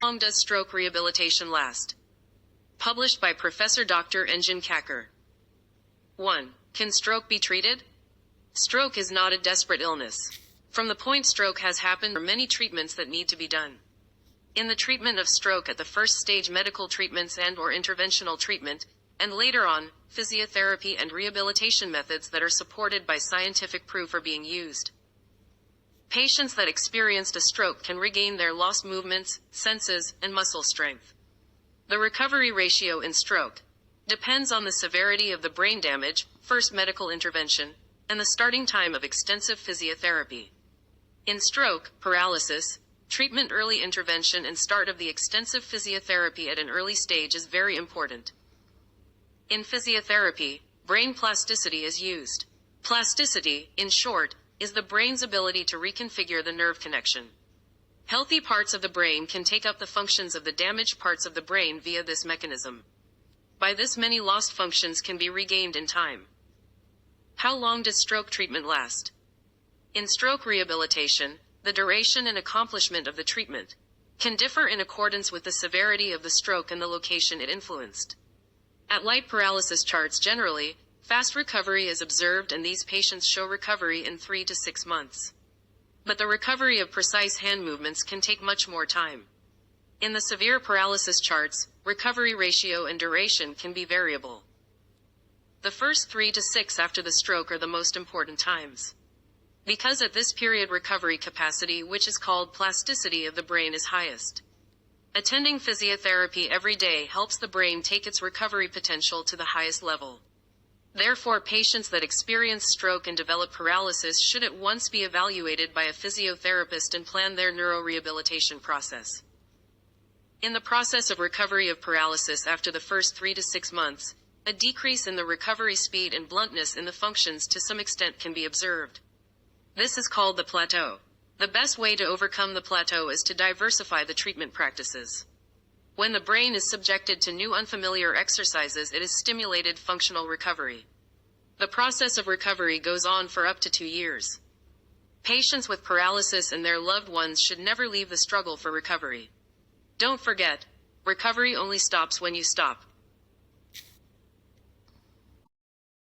How long does stroke rehabilitation last? Published by Professor Dr. Engin Kacker. 1. Can stroke be treated? Stroke is not a desperate illness. From the point stroke has happened, there are many treatments that need to be done. In the treatment of stroke at the first stage, medical treatments and/or interventional treatment, and later on, physiotherapy and rehabilitation methods that are supported by scientific proof are being used. Patients that experienced a stroke can regain their lost movements, senses, and muscle strength. The recovery ratio in stroke depends on the severity of the brain damage, first medical intervention, and the starting time of extensive physiotherapy. In stroke, paralysis, treatment, early intervention, and start of the extensive physiotherapy at an early stage is very important. In physiotherapy, brain plasticity is used. Plasticity, in short, is the brain's ability to reconfigure the nerve connection. Healthy parts of the brain can take up the functions of the damaged parts of the brain via this mechanism. By this, many lost functions can be regained in time. How long does stroke treatment last? In stroke rehabilitation, the duration and accomplishment of the treatment can differ in accordance with the severity of the stroke and the location it influenced. At light paralysis charts, generally, fast recovery is observed, and these patients show recovery in 3 to 6 months. But the recovery of precise hand movements can take much more time. In the severe paralysis charts, recovery ratio and duration can be variable. The first 3 to 6 after the stroke are the most important times, because at this period recovery capacity, which is called plasticity of the brain, is highest. Attending physiotherapy every day helps the brain take its recovery potential to the highest level. Therefore, patients that experience stroke and develop paralysis should at once be evaluated by a physiotherapist and plan their neurorehabilitation process. In the process of recovery of paralysis after the first 3 to 6 months, a decrease in the recovery speed and bluntness in the functions to some extent can be observed. This is called the plateau. The best way to overcome the plateau is to diversify the treatment practices. When the brain is subjected to new unfamiliar exercises, it is stimulated functional recovery. The process of recovery goes on for up to 2 years. Patients with paralysis and their loved ones should never leave the struggle for recovery. Don't forget, recovery only stops when you stop.